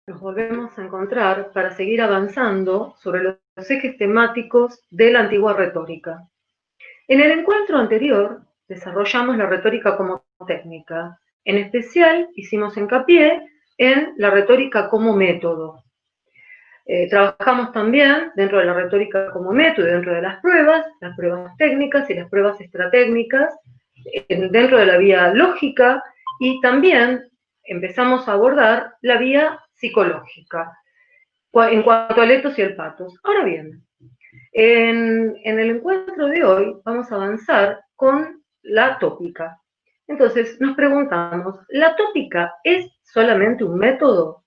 Nos volvemos a encontrar para seguir avanzando sobre los ejes temáticos de la antigua retórica. En el encuentro anterior desarrollamos la retórica como técnica. En especial hicimos hincapié en la retórica como método. Trabajamos también dentro de la retórica como método, dentro de las pruebas técnicas y las pruebas estratécnicas, dentro de la vía lógica, y también empezamos a abordar la vía psicológica, en cuanto al etos y el patos. Ahora bien, en el encuentro de hoy vamos a avanzar con la tópica. Entonces nos preguntamos, ¿la tópica es solamente un método?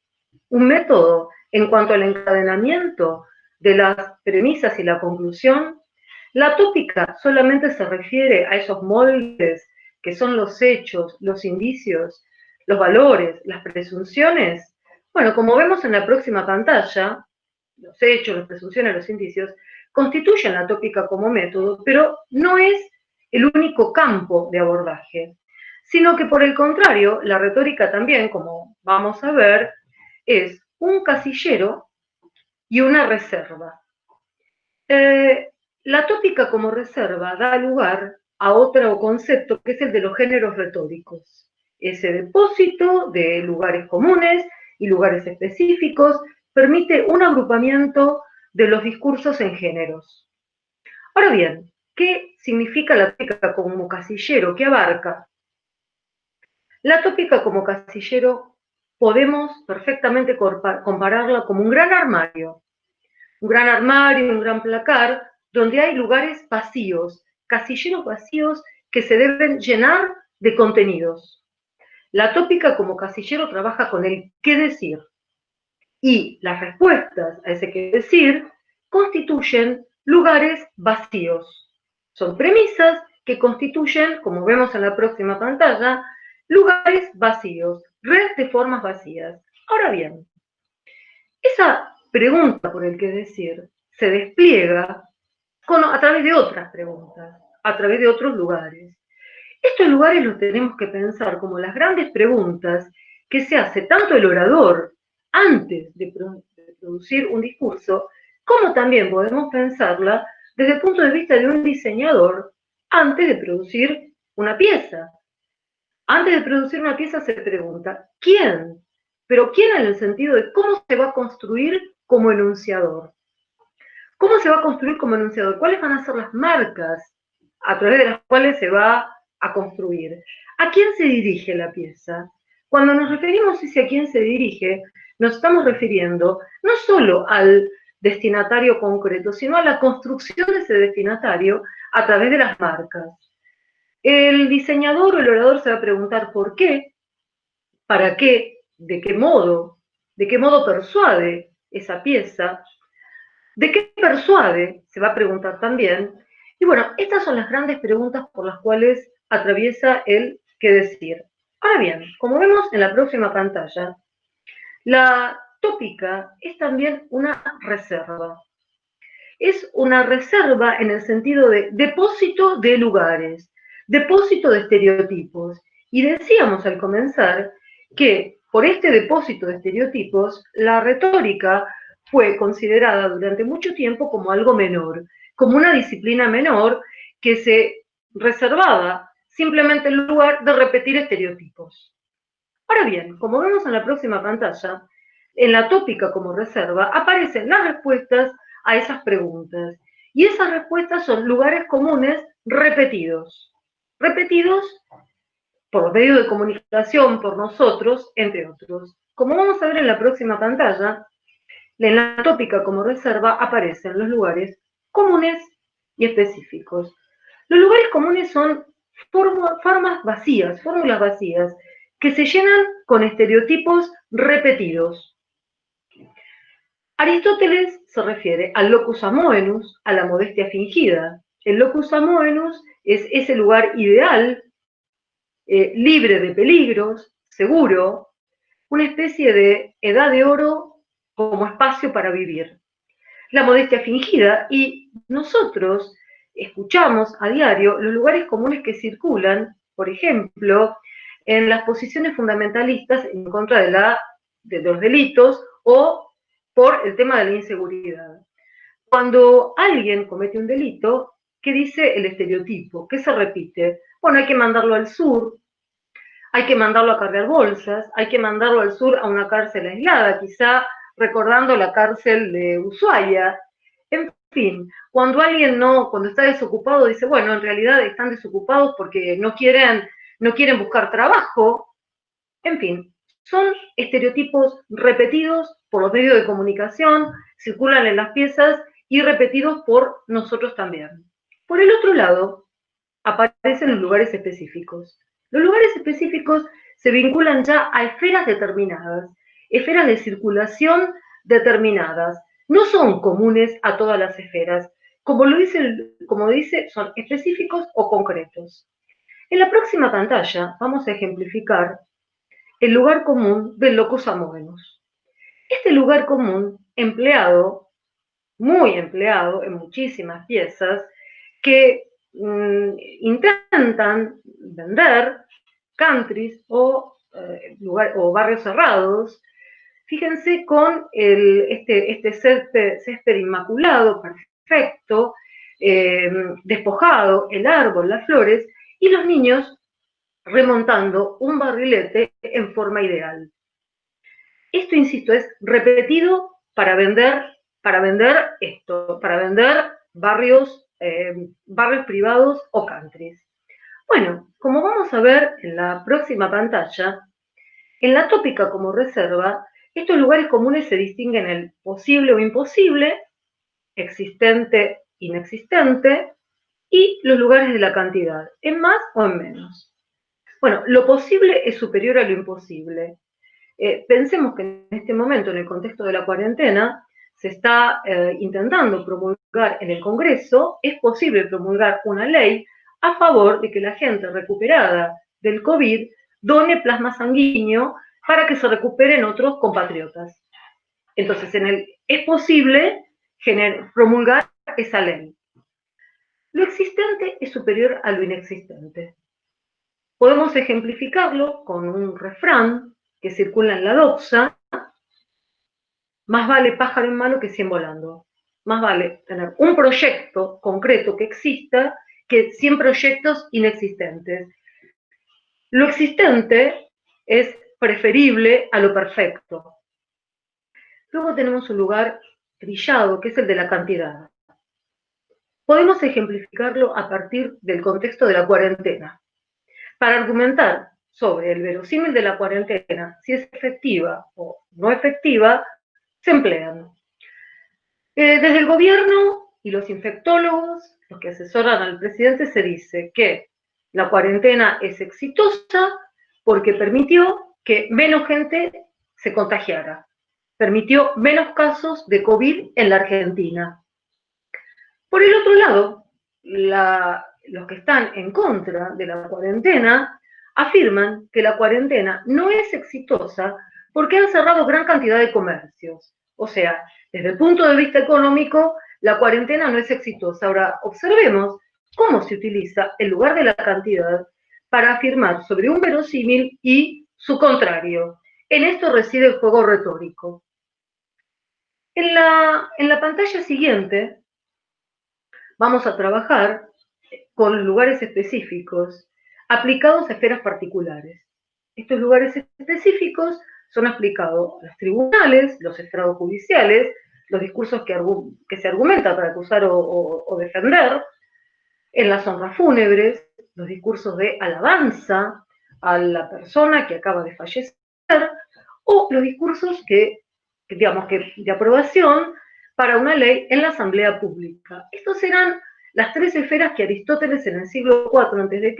¿Un método en cuanto al encadenamiento de las premisas y la conclusión? ¿La tópica solamente se refiere a esos moldes que son los hechos, los indicios, los valores, las presunciones? Bueno, como vemos en la próxima pantalla, los hechos, las presunciones, los indicios, constituyen la tópica como método, pero no es el único campo de abordaje, sino que por el contrario, la retórica también, como vamos a ver, es un casillero y una reserva. La tópica como reserva da lugar a otro concepto que es el de los géneros retóricos, ese depósito de lugares comunes y lugares específicos permite un agrupamiento de los discursos en géneros. Ahora bien, ¿qué significa la tópica como casillero? ¿Qué abarca? La tópica como casillero podemos perfectamente compararla como un gran armario, un gran placar, donde hay lugares vacíos, casilleros vacíos que se deben llenar de contenidos. La tópica como casillero trabaja con el qué decir, y las respuestas a ese qué decir constituyen lugares vacíos. Son premisas que constituyen, como vemos en la próxima pantalla, lugares vacíos, red de formas vacías. Ahora bien, esa pregunta por el qué decir se despliega a través de otras preguntas, a través de otros lugares. Estos lugares los tenemos que pensar como las grandes preguntas que se hace tanto el orador antes de producir un discurso, como también podemos pensarla desde el punto de vista de un diseñador antes de producir una pieza. Antes de producir una pieza se pregunta, ¿quién? Pero ¿quién en el sentido de cómo se va a construir como enunciador? ¿Cómo se va a construir como enunciador? ¿Cuáles van a ser las marcas a través de las cuales se va a construir? ¿A quién se dirige la pieza? Cuando nos referimos a quién se dirige, nos estamos refiriendo no solo al destinatario concreto, sino a la construcción de ese destinatario a través de las marcas. El diseñador o el orador se va a preguntar por qué, para qué, de qué modo persuade esa pieza. ¿De qué persuade? Se va a preguntar también. Y bueno, estas son las grandes preguntas por las cuales atraviesa el qué decir. Ahora bien, como vemos en la próxima pantalla, la tópica es también una reserva. Es una reserva en el sentido de depósito de lugares, depósito de estereotipos. Y decíamos al comenzar que por este depósito de estereotipos, la retórica fue considerada durante mucho tiempo como algo menor, como una disciplina menor que se reservaba simplemente el lugar de repetir estereotipos. Ahora bien, como vemos en la próxima pantalla, en la tópica como reserva aparecen las respuestas a esas preguntas. Y esas respuestas son lugares comunes repetidos. Repetidos por los medios de comunicación, por nosotros, entre otros. Como vamos a ver en la próxima pantalla, en la tópica como reserva aparecen los lugares comunes y específicos. Los lugares comunes son formas vacías, fórmulas vacías, que se llenan con estereotipos repetidos. Aristóteles se refiere al locus amoenus, a la modestia fingida. El locus amoenus es ese lugar ideal, libre de peligros, seguro, una especie de edad de oro como espacio para vivir. La modestia fingida, y nosotros escuchamos a diario los lugares comunes que circulan, por ejemplo, en las posiciones fundamentalistas en contra de la de los delitos o por el tema de la inseguridad. Cuando alguien comete un delito, ¿qué dice el estereotipo? ¿Qué se repite? Bueno, hay que mandarlo al sur, hay que mandarlo a cargar bolsas, hay que mandarlo al sur a una cárcel aislada, quizá recordando la cárcel de Ushuaia. En fin, cuando alguien cuando está desocupado, dice, bueno, en realidad están desocupados porque no quieren buscar trabajo. En fin, son estereotipos repetidos por los medios de comunicación, circulan en las piezas y repetidos por nosotros también. Por el otro lado, aparecen los lugares específicos. Los lugares específicos se vinculan ya a esferas determinadas, esferas de circulación determinadas. No son comunes a todas las esferas. Como dice, son específicos o concretos. En la próxima pantalla vamos a ejemplificar el lugar común del locus amoenus. Este lugar común, muy empleado en muchísimas piezas, que intentan vender countries o barrios cerrados. Fíjense con este césped inmaculado, perfecto, despojado, el árbol, las flores, y los niños remontando un barrilete en forma ideal. Esto, insisto, es repetido para vender barrios privados o countries. Bueno, como vamos a ver en la próxima pantalla, en la tópica como reserva, estos lugares comunes se distinguen en el posible o imposible, existente, inexistente, y los lugares de la cantidad, en más o en menos. Bueno, lo posible es superior a lo imposible. Pensemos que en este momento, en el contexto de la cuarentena, se está intentando promulgar en el Congreso, es posible promulgar una ley a favor de que la gente recuperada del COVID done plasma sanguíneo para que se recuperen otros compatriotas. Entonces, es posible promulgar esa ley. Lo existente es superior a lo inexistente. Podemos ejemplificarlo con un refrán que circula en la doxa: más vale pájaro en mano que 100 volando. Más vale tener un proyecto concreto que exista que 100 proyectos inexistentes. Lo existente es preferible a lo perfecto. Luego tenemos un lugar trillado, que es el de la cantidad. Podemos ejemplificarlo a partir del contexto de la cuarentena. Para argumentar sobre el verosímil de la cuarentena, si es efectiva o no efectiva, se emplean. Desde el gobierno y los infectólogos, los que asesoran al presidente, se dice que la cuarentena es exitosa porque permitió que menos gente se contagiara, permitió menos casos de COVID en la Argentina. Por el otro lado, los que están en contra de la cuarentena afirman que la cuarentena no es exitosa porque han cerrado gran cantidad de comercios. O sea, desde el punto de vista económico, la cuarentena no es exitosa. Ahora, observemos cómo se utiliza el lugar de la cantidad para afirmar sobre un verosímil y su contrario. En esto reside el juego retórico. En la pantalla siguiente vamos a trabajar con lugares específicos aplicados a esferas particulares. Estos lugares específicos son aplicados a los tribunales, los estrados judiciales, los discursos que se argumentan para acusar o defender, en las honras fúnebres, los discursos de alabanza a la persona que acaba de fallecer, o los discursos de aprobación para una ley en la asamblea pública. Estos eran las tres esferas que Aristóteles en el siglo IV a.C.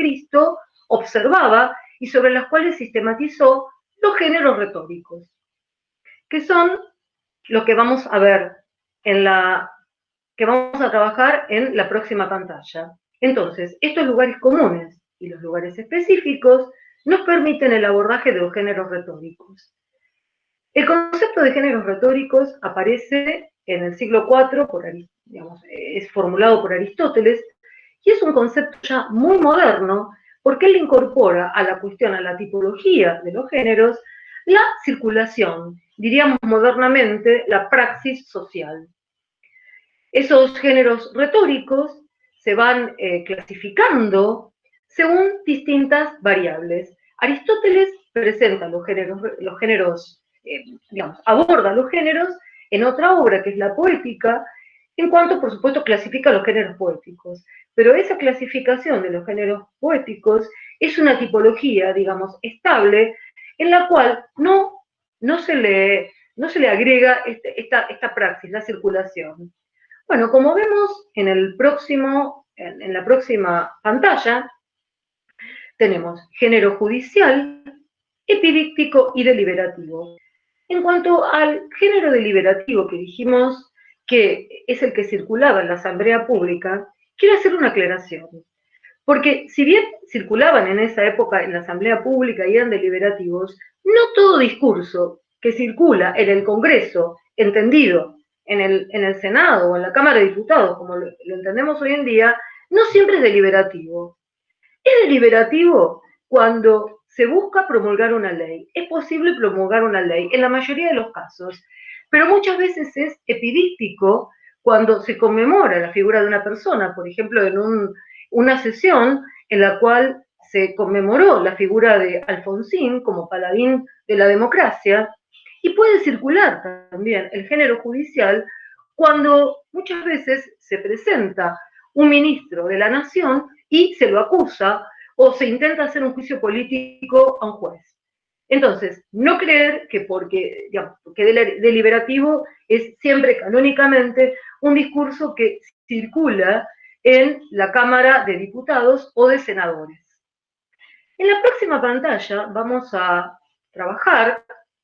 observaba y sobre las cuales sistematizó los géneros retóricos, que son lo que vamos a ver que vamos a trabajar en la próxima pantalla. Entonces, estos lugares comunes y los lugares específicos nos permiten el abordaje de los géneros retóricos. El concepto de géneros retóricos aparece en el siglo IV, es formulado por Aristóteles, y es un concepto ya muy moderno, porque él incorpora a la cuestión, a la tipología de los géneros, La circulación, diríamos modernamente, la praxis social. Esos géneros retóricos se van clasificando según distintas variables. Aristóteles presenta los géneros digamos, aborda los géneros en otra obra que es la Poética, en cuanto, por supuesto, clasifica los géneros poéticos. Pero esa clasificación de los géneros poéticos es una tipología, digamos, estable, en la cual no se le agrega esta praxis, la circulación. Bueno, como vemos en la próxima pantalla, tenemos género judicial, epidíctico y deliberativo. En cuanto al género deliberativo que dijimos que es el que circulaba en la asamblea pública, quiero hacer una aclaración. Porque si bien circulaban en esa época en la asamblea pública y eran deliberativos, no todo discurso que circula en el Congreso, entendido en el Senado o en la Cámara de Diputados, como lo entendemos hoy en día, no siempre es deliberativo. Es deliberativo cuando se busca promulgar una ley. Es posible promulgar una ley en la mayoría de los casos, pero muchas veces es epidístico cuando se conmemora la figura de una persona, por ejemplo, en una sesión en la cual se conmemoró la figura de Alfonsín como paladín de la democracia, y puede circular también el género judicial cuando muchas veces se presenta un ministro de la nación y se lo acusa o se intenta hacer un juicio político a un juez. Entonces, no creer que porque, digamos, que deliberativo es siempre canónicamente un discurso que circula en la Cámara de Diputados o de Senadores. En la próxima pantalla vamos a trabajar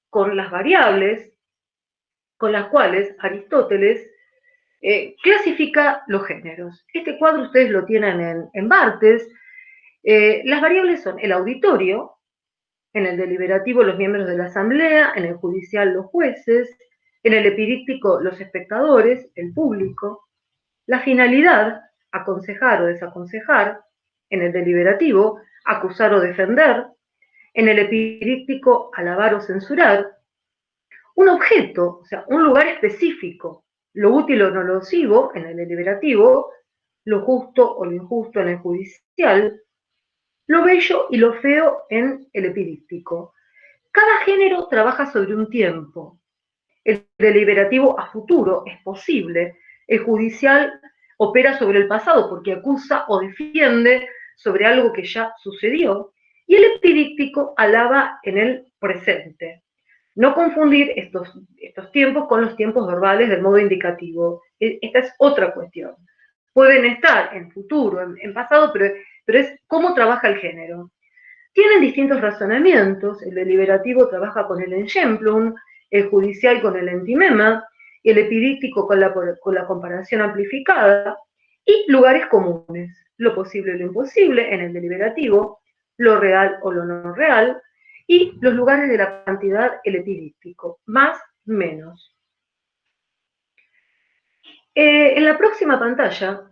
con las variables con las cuales Aristóteles clasifica los géneros. Este cuadro ustedes lo tienen en Barthes. Las variables son el auditorio, en el deliberativo los miembros de la asamblea, en el judicial los jueces, en el epidíptico los espectadores, el público, la finalidad, aconsejar o desaconsejar, en el deliberativo, acusar o defender, en el epidíptico, alabar o censurar, un objeto, o sea, un lugar específico, lo útil o no nocivo en el deliberativo, lo justo o lo injusto en el judicial, lo bello y lo feo en el epidíptico. Cada género trabaja sobre un tiempo. El deliberativo a futuro es posible. El judicial opera sobre el pasado porque acusa o defiende sobre algo que ya sucedió. Y el epidíptico alaba en el presente. No confundir estos tiempos con los tiempos verbales del modo indicativo. Esta es otra cuestión. Pueden estar en futuro, en pasado, pero es cómo trabaja el género. Tienen distintos razonamientos. El deliberativo trabaja con el enjemplum, el judicial con el entimema, el epidíptico con la comparación amplificada, y lugares comunes, lo posible o lo imposible en el deliberativo, lo real o lo no real, y los lugares de la cantidad, el epidíptico, más, menos. En la próxima pantalla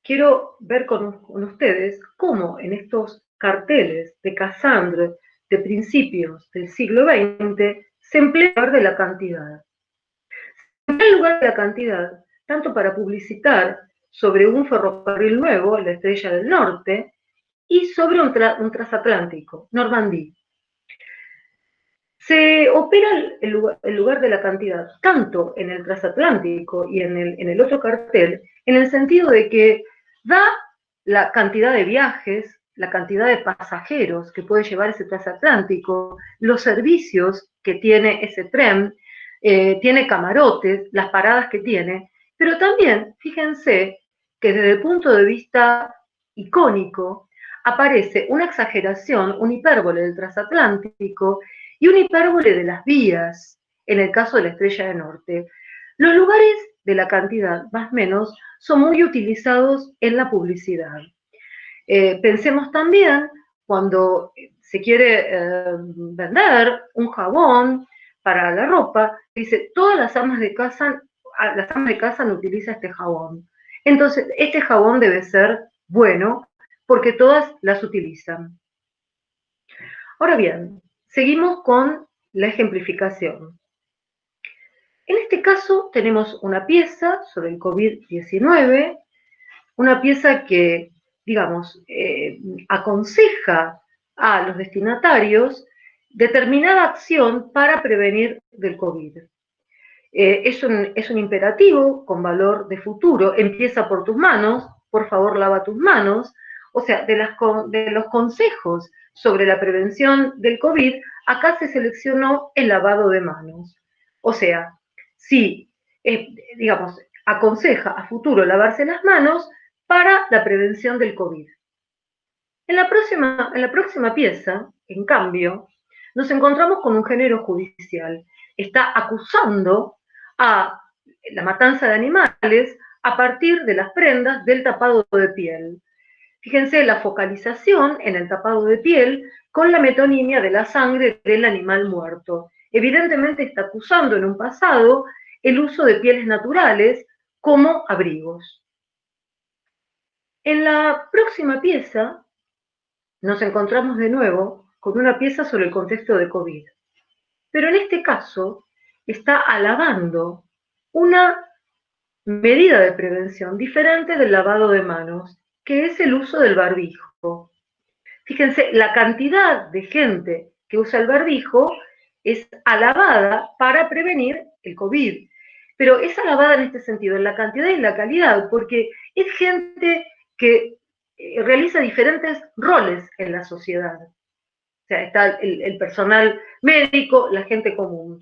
quiero ver con ustedes cómo en estos carteles de Cassandre de principios del siglo XX se emplea el lugar de la cantidad. Se emplea el lugar de la cantidad tanto para publicitar sobre un ferrocarril nuevo, la Estrella del Norte, y sobre un transatlántico, Normandía. Se opera el lugar de la cantidad tanto en el transatlántico y en el otro cartel, en el sentido de que da la cantidad de viajes, la cantidad de pasajeros que puede llevar ese transatlántico, los servicios que tiene ese tren, tiene camarotes, las paradas que tiene, pero también, fíjense, que desde el punto de vista icónico, aparece una exageración, un hipérbole del transatlántico y una hipérbole de las vías, en el caso de la Estrella del Norte. Los lugares de la cantidad, más o menos, son muy utilizados en la publicidad. Pensemos también cuando se quiere vender un jabón para la ropa, dice, todas las amas de casa no utilizan este jabón. Entonces, este jabón debe ser bueno porque todas las utilizan. Ahora bien, seguimos con la ejemplificación. En este caso tenemos una pieza sobre el COVID-19, una pieza que, digamos, aconseja a los destinatarios determinada acción para prevenir del COVID. Es un imperativo con valor de futuro. Empieza por tus manos, por favor lava tus manos. O sea, de los consejos sobre la prevención del COVID, acá se seleccionó el lavado de manos. O sea, si, digamos, aconseja a futuro lavarse las manos para la prevención del COVID. En la próxima pieza, en cambio, nos encontramos con un género judicial. Está acusando a la matanza de animales a partir de las prendas del tapado de piel. Fíjense la focalización en el tapado de piel con la metonimia de la sangre del animal muerto. Evidentemente está acusando en un pasado el uso de pieles naturales como abrigos. En la próxima pieza nos encontramos de nuevo con una pieza sobre el contexto de COVID. Pero en este caso está alabando una medida de prevención diferente del lavado de manos, que es el uso del barbijo. Fíjense, la cantidad de gente que usa el barbijo es alabada para prevenir el COVID. Pero es alabada en este sentido, en la cantidad y en la calidad, porque es gente que realiza diferentes roles en la sociedad. O sea, está el personal médico, la gente común.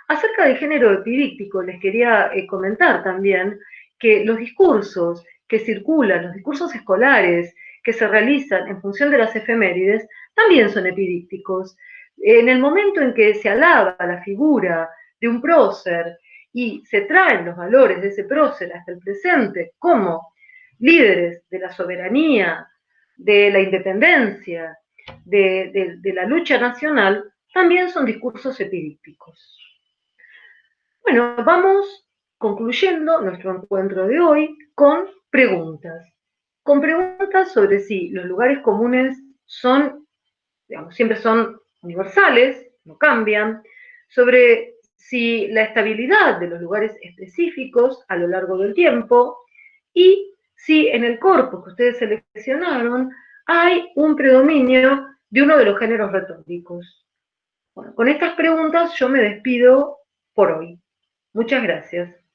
Acerca del género epidíptico, les quería comentar también que los discursos que circulan, los discursos escolares que se realizan en función de las efemérides, también son epidípticos. En el momento en que se alaba la figura de un prócer y se traen los valores de ese prócer hasta el presente como líderes de la soberanía, de la independencia, de la lucha nacional, también son discursos epidípticos. Bueno, vamos concluyendo nuestro encuentro de hoy con preguntas. Con preguntas sobre si los lugares comunes son, digamos, siempre son universales, no cambian, sobre si la estabilidad de los lugares específicos a lo largo del tiempo y si en el corpus que ustedes seleccionaron hay un predominio de uno de los géneros retóricos. Bueno, con estas preguntas yo me despido por hoy. Muchas gracias.